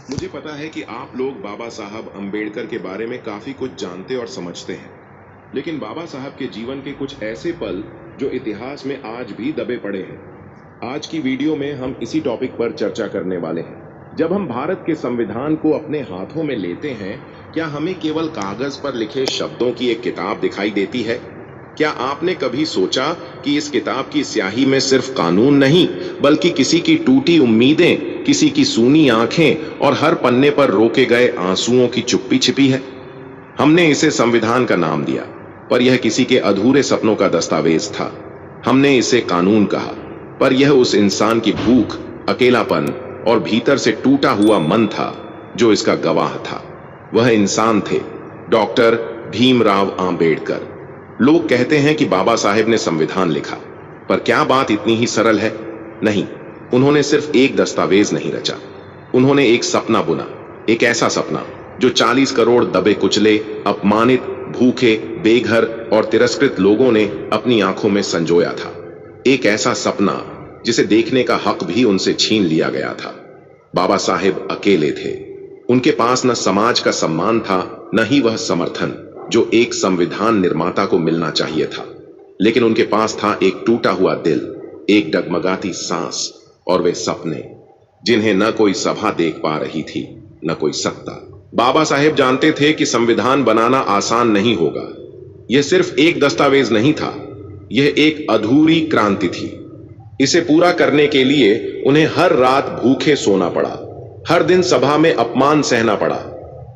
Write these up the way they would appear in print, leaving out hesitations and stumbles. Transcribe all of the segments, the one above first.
मुझे पता है कि आप लोग बाबा साहब अंबेडकर के बारे में काफी कुछ जानते और समझते हैं, लेकिन बाबा साहब के जीवन के कुछ ऐसे पल जो इतिहास में आज भी दबे पड़े हैं। आज की वीडियो में हम इसी टॉपिक पर चर्चा करने वाले हैं। जब हम भारत के संविधान को अपने हाथों में लेते हैं, क्या हमें केवल कागज पर लिखे शब्दों की एक किताब दिखाई देती है? क्या आपने कभी सोचा कि इस किताब की स्याही में सिर्फ कानून नहीं, बल्कि किसी की टूटी उम्मीदें, किसी की सूनी आंखें और हर पन्ने पर रोके गए आंसुओं की चुप्पी छिपी है? हमने इसे संविधान का नाम दिया, पर यह किसी के अधूरे सपनों का दस्तावेज था। हमने इसे कानून कहा, पर यह उस इंसान की भूख, अकेलापन और भीतर से टूटा हुआ मन था जो इसका गवाह था। वह इंसान थे डॉक्टर भीमराव आंबेडकर। लोग कहते हैं कि बाबा साहेब ने संविधान लिखा, पर क्या बात इतनी ही सरल है? नहीं, उन्होंने सिर्फ एक दस्तावेज नहीं रचा, उन्होंने एक सपना बुना। एक ऐसा सपना जो 40 करोड़ दबे कुचले, अपमानित, भूखे, बेघर और तिरस्कृत लोगों ने अपनी आंखों में संजोया था। एक ऐसा सपना जिसे देखने का हक भी उनसे छीन लिया गया था। बाबा साहेब अकेले थे। उनके पास न समाज का सम्मान था, न ही वह समर्थन जो एक संविधान निर्माता को मिलना चाहिए था। लेकिन उनके पास था एक टूटा हुआ दिल, एक डगमगाती सांस और वे सपने जिन्हें न कोई सभा देख पा रही थी, न कोई सत्ता। बाबा साहेब जानते थे कि संविधान बनाना आसान नहीं होगा। यह सिर्फ एक दस्तावेज नहीं था, यह एक अधूरी क्रांति थी। इसे पूरा करने के लिए उन्हें हर रात भूखे सोना पड़ा, हर दिन सभा में अपमान सहना पड़ा,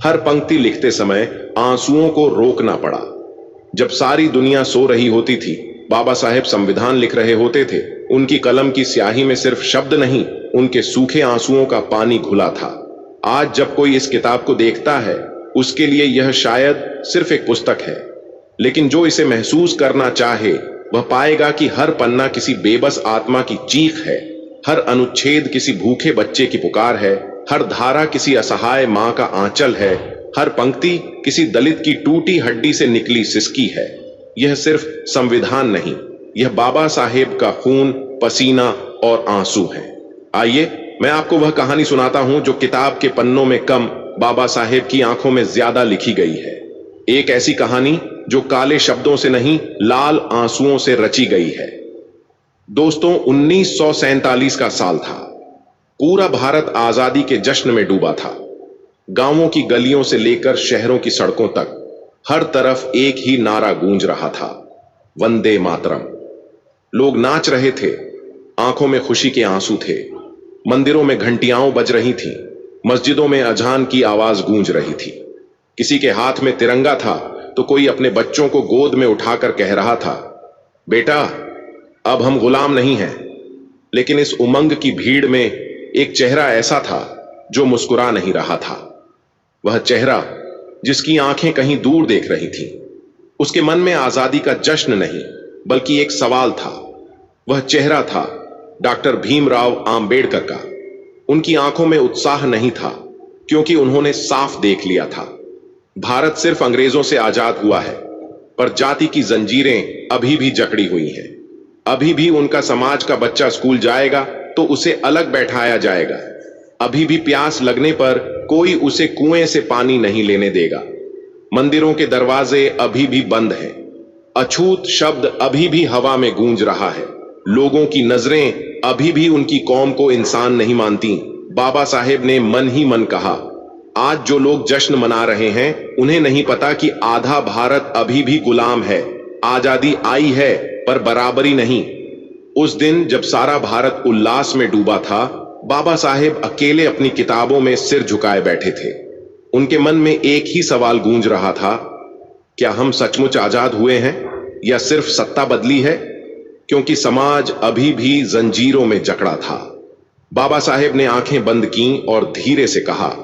हर पंक्ति लिखते समय आंसुओं को रोकना पड़ा। जब सारी दुनिया सो रही होती थी, बाबा साहेब संविधान लिख रहे होते थे। उनकी कलम की स्याही में सिर्फ शब्द नहीं, उनके सूखे आंसुओं का पानी घुला था। आज जब कोई इस किताब को देखता है, उसके लिए यह शायद सिर्फ एक पुस्तक है, लेकिन जो इसे महसूस करना चाहे वह पाएगा कि हर पन्ना किसी बेबस आत्मा की चीख है, हर अनुच्छेद किसी भूखे बच्चे की पुकार है, हर धारा किसी असहाय मां का आंचल है, हर पंक्ति किसी दलित की टूटी हड्डी से निकली सिसकी है। यह सिर्फ संविधान नहीं, यह बाबा साहेब का खून, पसीना और आंसू है। आइए मैं आपको वह कहानी सुनाता हूं जो किताब के पन्नों में कम, बाबा साहेब की आंखों में ज्यादा लिखी गई है। एक ऐसी कहानी जो काले शब्दों से नहीं, लाल आंसुओं से रची गई है। दोस्तों, 1947 का साल था। पूरा भारत आजादी के जश्न में डूबा था। गांवों की गलियों से लेकर शहरों की सड़कों तक हर तरफ एक ही नारा गूंज रहा था, वंदे मातरम। लोग नाच रहे थे, आंखों में खुशी के आंसू थे। मंदिरों में घंटियां बज रही थीं, मस्जिदों में अजान की आवाज गूंज रही थी। किसी के हाथ में तिरंगा था तो कोई अपने बच्चों को गोद में उठाकर कह रहा था, बेटा अब हम गुलाम नहीं हैं। लेकिन इस उमंग की भीड़ में एक चेहरा ऐसा था जो मुस्कुरा नहीं रहा था। वह चेहरा जिसकी आंखें कहीं दूर देख रही थीं। उसके मन में आजादी का जश्न नहीं, बल्कि एक सवाल था। वह चेहरा था डॉक्टर भीमराव आंबेडकर का। उनकी आंखों में उत्साह नहीं था, क्योंकि उन्होंने साफ देख लिया था, भारत सिर्फ अंग्रेजों से आजाद हुआ है, पर जाति की जंजीरें अभी भी जकड़ी हुई हैं। अभी भी उनका समाज का बच्चा स्कूल जाएगा तो उसे अलग बैठाया जाएगा। अभी भी प्यास लगने पर कोई उसे कुएं से पानी नहीं लेने देगा। मंदिरों के दरवाजे अभी भी बंद हैं। अछूत शब्द अभी भी हवा में गूंज रहा है। लोगों की नजरें अभी भी उनकी कौम को इंसान नहीं मानती। बाबा साहेब ने मन ही मन कहा, आज जो लोग जश्न मना रहे हैं, उन्हें नहीं पता कि आधा भारत अभी भी गुलाम है। आजादी आई है, पर बराबरी नहीं। उस दिन जब सारा भारत उल्लास में डूबा था, बाबा साहेब अकेले अपनी किताबों में सिर झुकाए बैठे थे। उनके मन में एक ही सवाल गूंज रहा था, क्या हम सचमुच आजाद हुए हैं या सिर्फ सत्ता बदली है? क्योंकि समाज अभी भी जंजीरों में जकड़ा था। बाबा साहेब ने आंखें बंद की और धीरे से कहा,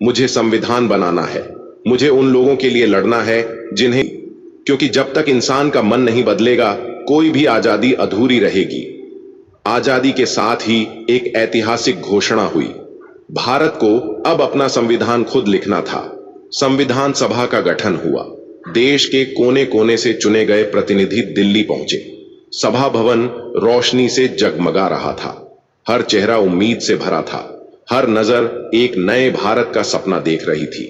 मुझे संविधान बनाना है, मुझे उन लोगों के लिए लड़ना है जिन्हें, क्योंकि जब तक इंसान का मन नहीं बदलेगा, कोई भी आजादी अधूरी रहेगी। आजादी के साथ ही एक ऐतिहासिक घोषणा हुई। भारत को अब अपना संविधान खुद लिखना था। संविधान सभा का गठन हुआ। देश के कोने कोने से चुने गए प्रतिनिधि दिल्ली पहुंचे। सभा भवन रोशनी से जगमगा रहा था। हर चेहरा उम्मीद से भरा था। हर नजर एक नए भारत का सपना देख रही थी।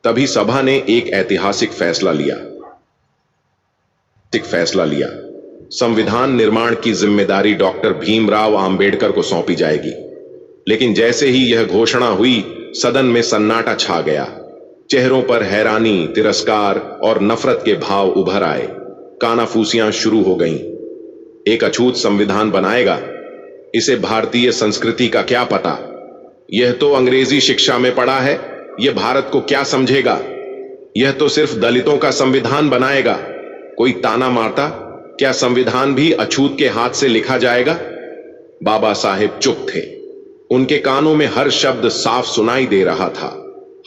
तभी सभा ने एक ऐतिहासिक फैसला लिया। संविधान निर्माण की जिम्मेदारी डॉक्टर भीमराव आंबेडकर को सौंपी जाएगी। लेकिन जैसे ही यह घोषणा हुई, सदन में सन्नाटा छा गया। चेहरों पर हैरानी, तिरस्कार और नफरत के भाव उभर आए। कानाफूसियां शुरू हो गईं। एक अछूत संविधान बनाएगा, इसे भारतीय संस्कृति का क्या पता, यह तो अंग्रेजी शिक्षा में पढ़ा है, यह भारत को क्या समझेगा, यह तो सिर्फ दलितों का संविधान बनाएगा। कोई ताना मारता, क्या संविधान भी अछूत के हाथ से लिखा जाएगा? बाबा साहेब चुप थे। उनके कानों में हर शब्द साफ सुनाई दे रहा था,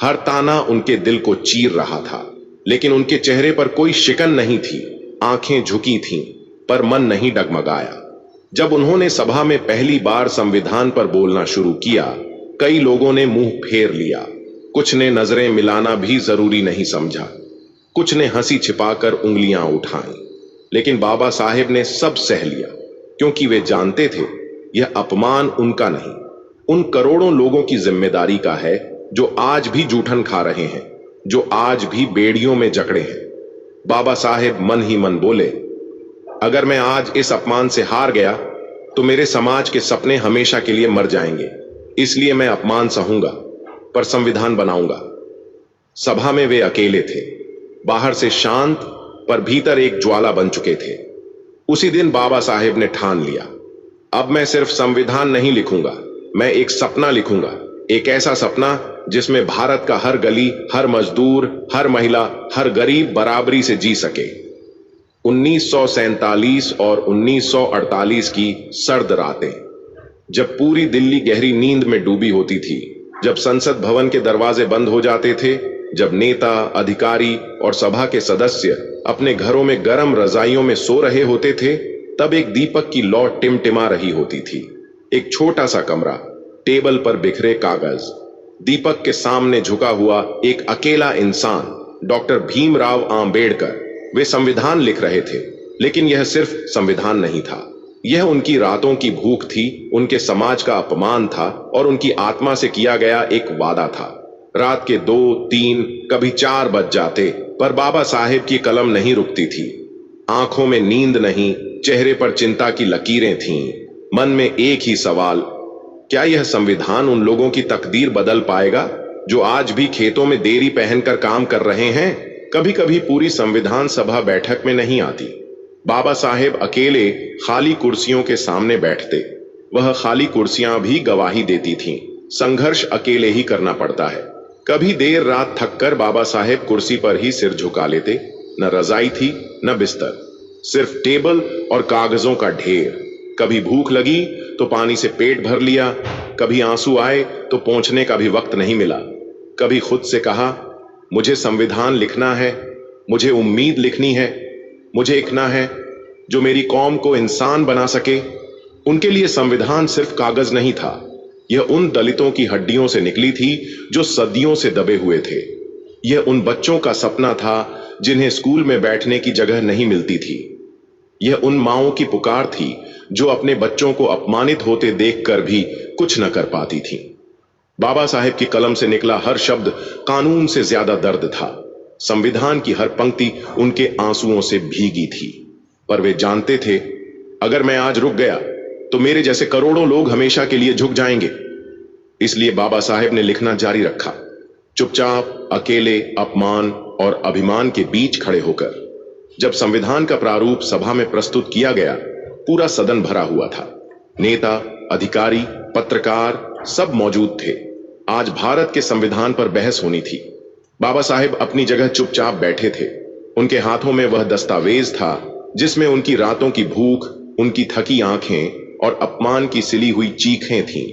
हर ताना उनके दिल को चीर रहा था। लेकिन उनके चेहरे पर कोई शिकन नहीं थी। आंखें झुकी थीं, पर मन नहीं डगमगाया। जब उन्होंने सभा में पहली बार संविधान पर बोलना शुरू किया, कई लोगों ने मुंह फेर लिया। कुछ ने नजरें मिलाना भी जरूरी नहीं समझा, कुछ ने हंसी छिपाकर उंगलियां उठाई। लेकिन बाबा साहेब ने सब सह लिया, क्योंकि वे जानते थे यह अपमान उनका नहीं, उन करोड़ों लोगों की जिम्मेदारी का है जो आज भी जूठन खा रहे हैं, जो आज भी बेड़ियों में जकड़े हैं। बाबा साहेब मन ही मन बोले, अगर मैं आज इस अपमान से हार गया तो मेरे समाज के सपने हमेशा के लिए मर जाएंगे। इसलिए मैं अपमान सहूंगा, पर संविधान बनाऊंगा। सभा में वे अकेले थे, बाहर से शांत पर भीतर एक ज्वाला बन चुके थे। उसी दिन बाबा साहेब ने ठान लिया, अब मैं सिर्फ संविधान नहीं लिखूंगा, मैं एक सपना लिखूंगा। एक ऐसा सपना जिसमें भारत का हर गली, हर मजदूर, हर महिला, हर गरीब बराबरी से जी सके। 1947 और 1948 की सर्द रातें, जब पूरी दिल्ली गहरी नींद में डूबी होती थी, जब संसद भवन के दरवाजे बंद हो जाते थे, जब नेता, अधिकारी और सभा के सदस्य अपने घरों में गर्म रजाइयों में सो रहे होते थे, तब एक दीपक की लौ टिमटिमा रही होती थी। एक छोटा सा कमरा, टेबल पर बिखरे कागज, दीपक के सामने झुका हुआ एक अकेला इंसान, डॉक्टर भीमराव आंबेडकर। वे संविधान लिख रहे थे, लेकिन यह सिर्फ संविधान नहीं था, यह उनकी रातों की भूख थी, उनके समाज का अपमान था और उनकी आत्मा से किया गया एक वादा था। रात के 2, 3, कभी 4 बज जाते, पर बाबा साहेब की कलम नहीं रुकती थी। आंखों में नींद नहीं, चेहरे पर चिंता की लकीरें थीं। मन में एक ही सवाल, क्या यह संविधान उन लोगों की तकदीर बदल पाएगा जो आज भी खेतों में देरी पहनकर काम कर रहे हैं? कभी कभी पूरी संविधान सभा बैठक में नहीं आती। बाबा साहेब अकेले खाली कुर्सियों के सामने बैठते। वह खाली कुर्सियां भी गवाही देती थीं। संघर्ष अकेले ही करना पड़ता है। कभी देर रात थककर बाबा साहेब कुर्सी पर ही सिर झुका लेते। न रजाई थी, न बिस्तर, सिर्फ टेबल और कागजों का ढेर। कभी भूख लगी तो पानी से पेट भर लिया, कभी आंसू आए तो पोंछने का भी वक्त नहीं मिला। कभी खुद से कहा, मुझे संविधान लिखना है, मुझे उम्मीद लिखनी है, मुझे लिखना है जो मेरी कौम को इंसान बना सके। उनके लिए संविधान सिर्फ कागज नहीं था, यह उन दलितों की हड्डियों से निकली थी जो सदियों से दबे हुए थे। यह उन बच्चों का सपना था जिन्हें स्कूल में बैठने की जगह नहीं मिलती थी। यह उन माओं की पुकार थी जो अपने बच्चों को अपमानित होते देखकर भी कुछ न कर पाती थी। बाबा साहेब की कलम से निकला हर शब्द कानून से ज्यादा दर्द था। संविधान की हर पंक्ति उनके आंसुओं से भीगी थी। पर वे जानते थे, अगर मैं आज रुक गया तो मेरे जैसे करोड़ों लोग हमेशा के लिए झुक जाएंगे। इसलिए बाबा साहेब ने लिखना जारी रखा, चुपचाप, अकेले, अपमान और अभिमान के बीच खड़े होकर। जब संविधान का प्रारूप सभा में प्रस्तुत किया गया, पूरा सदन भरा हुआ था। नेता, अधिकारी, पत्रकार सब मौजूद थे। आज भारत के संविधान पर बहस होनी थी। बाबा साहेब अपनी जगह चुपचाप बैठे थे। उनके हाथों में वह दस्तावेज था जिसमें उनकी रातों की भूख, उनकी थकी आंखें और अपमान की सिली हुई चीखें थीं।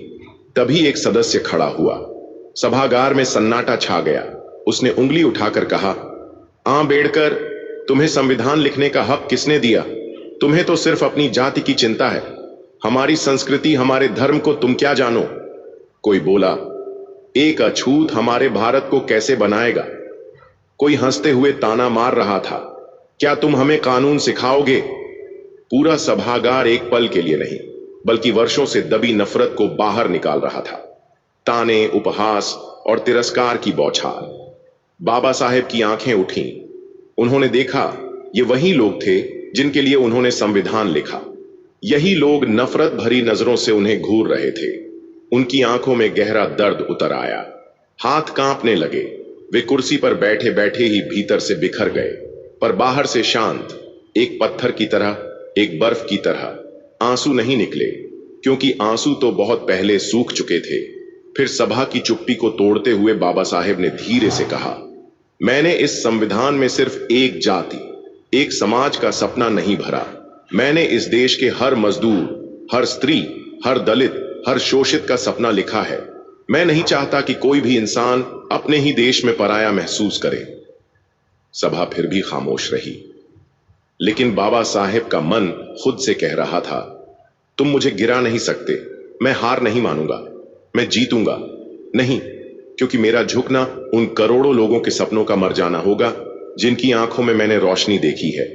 तभी एक सदस्य खड़ा हुआ। सभागार में सन्नाटा छा गया। उसने उंगली उठाकर कहा, आंबेडकर, तुम्हें संविधान लिखने का हक किसने दिया? तुम्हें तो सिर्फ अपनी जाति की चिंता है। हमारी संस्कृति, हमारे धर्म को तुम क्या जानो? कोई बोला, एक अछूत हमारे भारत को कैसे बनाएगा? कोई हंसते हुए ताना मार रहा था, क्या तुम हमें कानून सिखाओगे? पूरा सभागार एक पल के लिए नहीं, बल्कि वर्षों से दबी नफरत को बाहर निकाल रहा था। ताने, उपहास और तिरस्कार की बौछार। बाबा साहेब की आंखें उठीं। उन्होंने देखा ये वही लोग थे जिनके लिए उन्होंने संविधान लिखा। यही लोग नफरत भरी नजरों से उन्हें घूर रहे थे। उनकी आंखों में गहरा दर्द उतर आया। हाथ कांपने लगे। वे कुर्सी पर बैठे बैठे ही भीतर से बिखर गए, पर बाहर से शांत, एक पत्थर की तरह, एक बर्फ की तरह। आंसू नहीं निकले, क्योंकि आंसू तो बहुत पहले सूख चुके थे। फिर सभा की चुप्पी को तोड़ते हुए बाबा साहेब ने धीरे से कहा, मैंने इस संविधान में सिर्फ एक जाति, एक समाज का सपना नहीं भरा। मैंने इस देश के हर मजदूर, हर स्त्री, हर दलित, हर शोषित का सपना लिखा है। मैं नहीं चाहता कि कोई भी इंसान अपने ही देश में पराया महसूस करे। सभा फिर भी खामोश रही, लेकिन बाबा साहेब का मन खुद से कह रहा था, तुम मुझे गिरा नहीं सकते। मैं हार नहीं मानूंगा, मैं जीतूंगा। नहीं, क्योंकि मेरा झुकना उन करोड़ों लोगों के सपनों का मर जाना होगा जिनकी आंखों में मैंने रोशनी देखी है।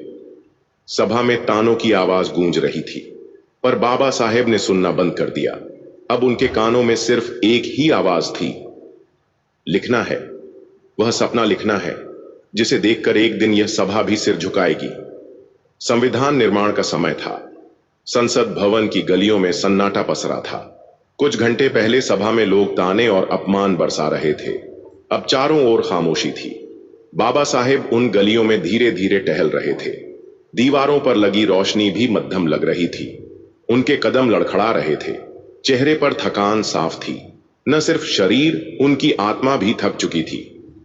सभा में तानों की आवाज गूंज रही थी, पर बाबा साहेब ने सुनना बंद कर दिया। अब उनके कानों में सिर्फ एक ही आवाज थी, लिखना है। वह सपना लिखना है जिसे देखकर एक दिन यह सभा भी सिर झुकाएगी। संविधान निर्माण का समय था। संसद भवन की गलियों में सन्नाटा पसरा था। कुछ घंटे पहले सभा में लोग ताने और अपमान बरसा रहे थे। अब चारों ओर खामोशी थी। बाबा साहेब उन गलियों में धीरे धीरे टहल रहे थे। दीवारों पर लगी रोशनी भी मध्यम लग रही थी। उनके कदम लड़खड़ा रहे थे। चेहरे पर थकान साफ थी। न सिर्फ शरीर, उनकी आत्मा भी थक चुकी थी।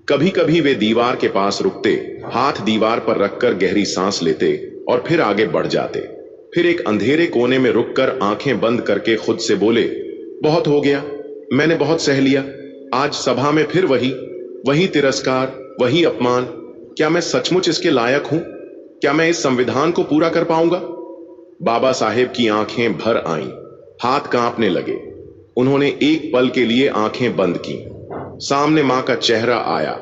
कभी कभी वे दीवार के पास रुकते, हाथ दीवार पर रखकर गहरी सांस लेते और फिर आगे बढ़ जाते। फिर एक अंधेरे कोने में रुककर आंखें बंद करके खुद से बोले, बहुत हो गया, मैंने बहुत सह लिया। आज सभा में फिर वही तिरस्कार, वही अपमान। क्या मैं सचमुच इसके लायक हूं? क्या मैं इस संविधान को पूरा कर पाऊंगा? बाबा साहेब की आंखें भर आईं, हाथ कांपने लगे। उन्होंने एक पल के लिए आंखें बंद की। सामने मां का चेहरा आया,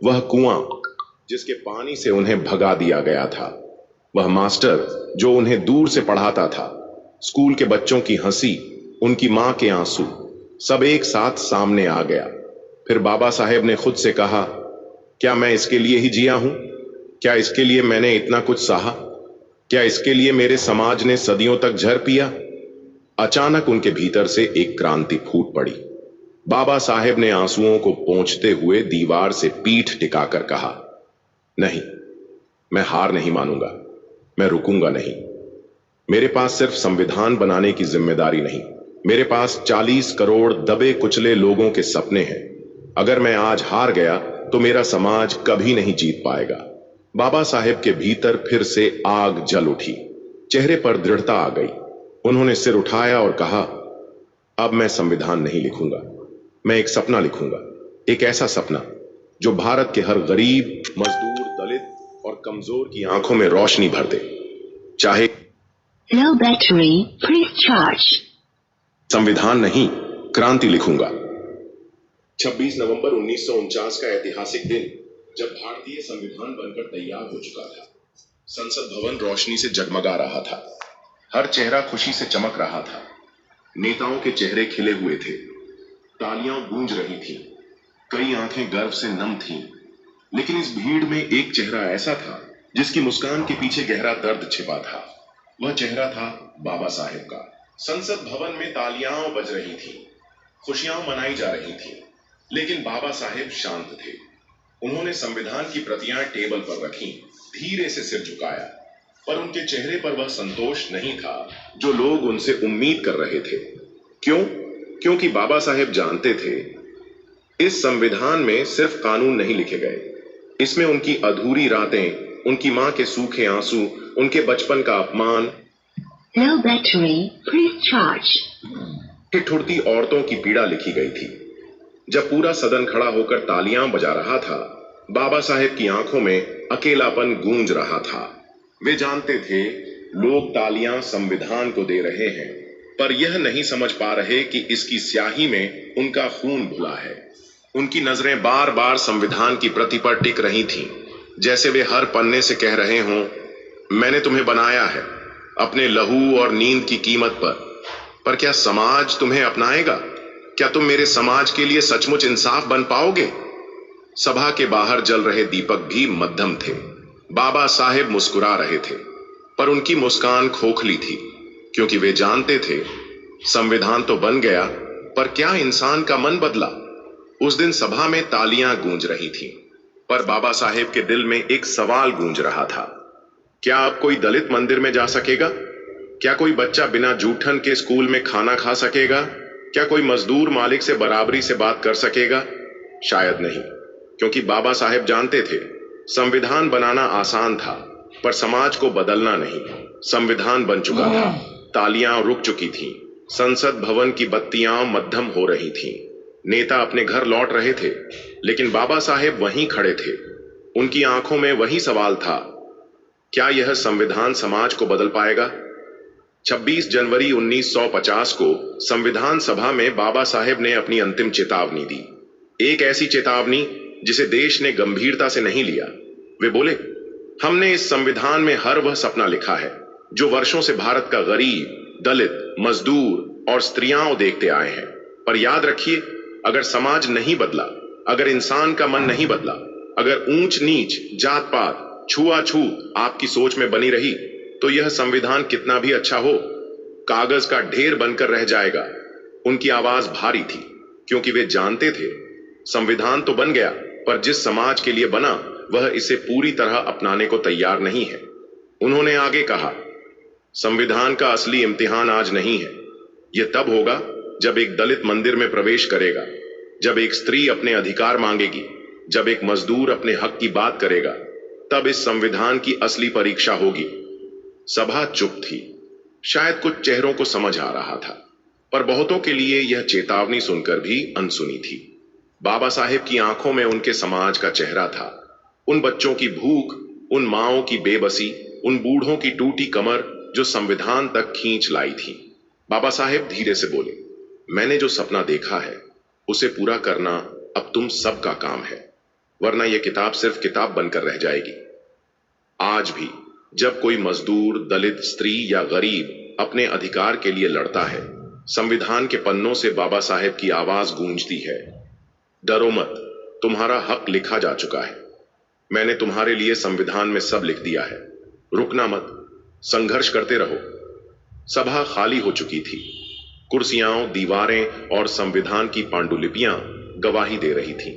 वह कुआं जिसके पानी से उन्हें भगा दिया गया था, वह मास्टर जो उन्हें दूर से पढ़ाता था, स्कूल के बच्चों की हंसी, उनकी मां के आंसू, सब एक साथ सामने आ गया। फिर बाबा साहेब ने खुद से कहा, क्या मैं इसके लिए ही जिया हूं? क्या इसके लिए मैंने इतना कुछ सहा? क्या इसके लिए मेरे समाज ने सदियों तक झर पिया? अचानक उनके भीतर से एक क्रांति फूट पड़ी। बाबा साहेब ने आंसुओं को पोंछते हुए दीवार से पीठ टिकाकर कहा, नहीं, मैं हार नहीं मानूंगा, मैं रुकूंगा नहीं। मेरे पास सिर्फ संविधान बनाने की जिम्मेदारी नहीं, मेरे पास 40 करोड़ दबे कुचले लोगों के सपने हैं। अगर मैं आज हार गया तो मेरा समाज कभी नहीं जीत पाएगा। बाबा साहेब के भीतर फिर से आग जल उठी। चेहरे पर दृढ़ता आ गई। उन्होंने सिर उठाया और कहा, अब मैं संविधान नहीं लिखूंगा, मैं एक सपना लिखूंगा। एक ऐसा सपना जो भारत के हर गरीब, मजदूर, दलित और कमजोर की आंखों में रोशनी भर दे। चाहे लो बैटरी, प्लीज चार्ज। संविधान नहीं, क्रांति लिखूंगा। 26 नवंबर 1949 का ऐतिहासिक दिन, जब भारतीय संविधान बनकर तैयार हो चुका था। संसद भवन रोशनी से जगमगा रहा था। हर चेहरा खुशी से चमक रहा था। नेताओं के चेहरे खिले हुए थे। तालियां गूंज रही थीं। कई आंखें गर्व से नम थीं। लेकिन इस भीड़ में एक चेहरा ऐसा था जिसकी मुस्कान के पीछे गहरा दर्द छिपा था। वह चेहरा था बाबा साहेब का। संसद भवन में तालियां बज रही थीं, खुशियां मनाई जा रही थीं, लेकिन बाबा साहेब शांत थे। उन्होंने संविधान की प्रतियां टेबल पर रखीं, धीरे से सिर झुकाया, पर उनके चेहरे पर वह संतोष नहीं था जो लोग उनसे उम्मीद कर रहे थे। क्यों? क्योंकि बाबा साहेब जानते थे, इस संविधान में सिर्फ कानून नहीं लिखे गए, इसमें उनकी अधूरी रातें, उनकी मां के सूखे आंसू, उनके बचपन का अपमान, लो बैटरी, प्लीज चार्ज, ठिठुरती औरतों की पीड़ा लिखी गई थी। जब पूरा सदन खड़ा होकर तालियां बजा रहा था, बाबा साहेब की आंखों में अकेलापन गूंज रहा था। वे जानते थे, लोग तालियां संविधान को दे रहे हैं, पर यह नहीं समझ पा रहे कि इसकी स्याही में उनका खून घुला है। उनकी नजरें बार बार संविधान की प्रति पर टिक रही थीं, जैसे वे हर पन्ने से कह रहे हों, मैंने तुम्हें बनाया है अपने लहू और नींद की कीमत पर क्या समाज तुम्हें अपनाएगा? क्या तुम मेरे समाज के लिए सचमुच इंसाफ बन पाओगे? सभा के बाहर जल रहे दीपक भी मध्यम थे। बाबा साहेब मुस्कुरा रहे थे, पर उनकी मुस्कान खोखली थी, क्योंकि वे जानते थे संविधान तो बन गया, पर क्या इंसान का मन बदला? उस दिन सभा में तालियां गूंज रही थीं, पर बाबा साहेब के दिल में एक सवाल गूंज रहा था। क्या अब कोई दलित मंदिर में जा सकेगा? क्या कोई बच्चा बिना जूठन के स्कूल में खाना खा सकेगा? क्या कोई मजदूर मालिक से बराबरी से बात कर सकेगा? शायद नहीं, क्योंकि बाबा साहेब जानते थे संविधान बनाना आसान था, पर समाज को बदलना नहीं। संविधान बन चुका था, तालियां रुक चुकी थीं, संसद भवन की बत्तियां मध्यम हो रही थीं, नेता अपने घर लौट रहे थे, लेकिन बाबा साहेब वहीं खड़े थे। उनकी आंखों में वही सवाल था, क्या यह संविधान समाज को बदल पाएगा? 26 जनवरी 1950 को संविधान सभा में बाबा साहेब ने अपनी अंतिम चेतावनी दी। एक ऐसी चेतावनी जिसे देश ने गंभीरता से नहीं लिया। वे बोले, हमने इस संविधान में हर वह सपना लिखा है जो वर्षों से भारत का गरीब, दलित, मजदूर और स्त्रियां देखते आए हैं। पर याद रखिए, अगर समाज नहीं बदला, अगर इंसान का मन नहीं बदला, अगर ऊंच नीच, जात पात, छुआछूत आपकी सोच में बनी रही, तो यह संविधान कितना भी अच्छा हो, कागज का ढेर बनकर रह जाएगा। उनकी आवाज भारी थी, क्योंकि वे जानते थे संविधान तो बन गया, पर जिस समाज के लिए बना वह इसे पूरी तरह अपनाने को तैयार नहीं है। उन्होंने आगे कहा, संविधान का असली इम्तिहान आज नहीं है। यह तब होगा जब एक दलित मंदिर में प्रवेश करेगा, जब एक स्त्री अपने अधिकार मांगेगी, जब एक मजदूर अपने हक की बात करेगा, तब इस संविधान की असली परीक्षा होगी। सभा चुप थी। शायद कुछ चेहरों को समझ आ रहा था, पर बहुतों के लिए यह चेतावनी सुनकर भी अनसुनी थी। बाबा साहेब की आंखों में उनके समाज का चेहरा था, उन बच्चों की भूख, उन माओं की बेबसी, उन बूढ़ों की टूटी कमर जो संविधान तक खींच लाई थी। बाबा साहेब धीरे से बोले, मैंने जो सपना देखा है उसे पूरा करना अब तुम सबका काम है, वरना यह किताब सिर्फ किताब बनकर रह जाएगी। आज भी जब कोई मजदूर, दलित, स्त्री या गरीब अपने अधिकार के लिए लड़ता है, संविधान के पन्नों से बाबा साहेब की आवाज गूंजती है, डरो मत, तुम्हारा हक लिखा जा चुका है। मैंने तुम्हारे लिए संविधान में सब लिख दिया है। रुकना मत, संघर्ष करते रहो। सभा खाली हो चुकी थी। कुर्सियां, दीवारें और संविधान की पांडुलिपियां गवाही दे रही थीं।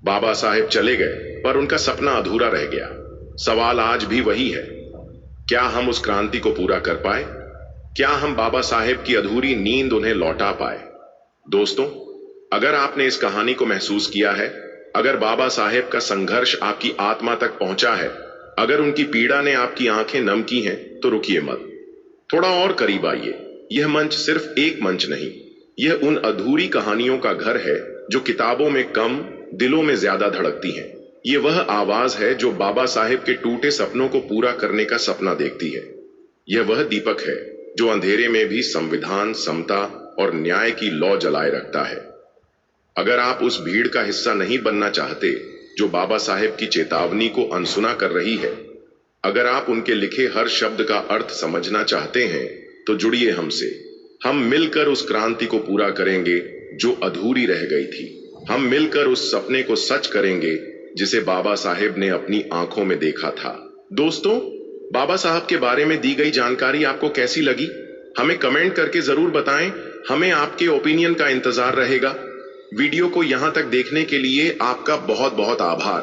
बाबा साहेब चले गए, पर उनका सपना अधूरा रह गया। सवाल आज भी वही है, क्या हम उस क्रांति को पूरा कर पाए? क्या हम बाबा साहेब की अधूरी नींद उन्हें लौटा पाए? दोस्तों, अगर आपने इस कहानी को महसूस किया है, अगर बाबा साहेब का संघर्ष आपकी आत्मा तक पहुंचा है, अगर उनकी पीड़ा ने आपकी आंखें नम की हैं, तो रुकिए मत, थोड़ा और करीब आइए। यह मंच सिर्फ एक मंच नहीं, यह उन अधूरी कहानियों का घर है जो किताबों में कम, दिलों में ज्यादा धड़कती हैं। ये वह आवाज है जो बाबा साहेब के टूटे सपनों को पूरा करने का सपना देखती है। यह वह दीपक है जो अंधेरे में भी संविधान, समता और न्याय की लौ जलाए रखता है। अगर आप उस भीड़ का हिस्सा नहीं बनना चाहते जो बाबा साहेब की चेतावनी को अनसुना कर रही है, अगर आप उनके लिखे हर शब्द का अर्थ समझना चाहते हैं, तो जुड़िए हमसे। हम मिलकर उस क्रांति को पूरा करेंगे जो अधूरी रह गई थी। हम मिलकर उस सपने को सच करेंगे जिसे बाबा साहेब ने अपनी आंखों में देखा था। दोस्तों, बाबा साहब के बारे में दी गई जानकारी आपको कैसी लगी? हमें कमेंट करके जरूर बताएं। हमें आपके ओपिनियन का इंतजार रहेगा। वीडियो को यहां तक देखने के लिए आपका बहुत बहुत आभार।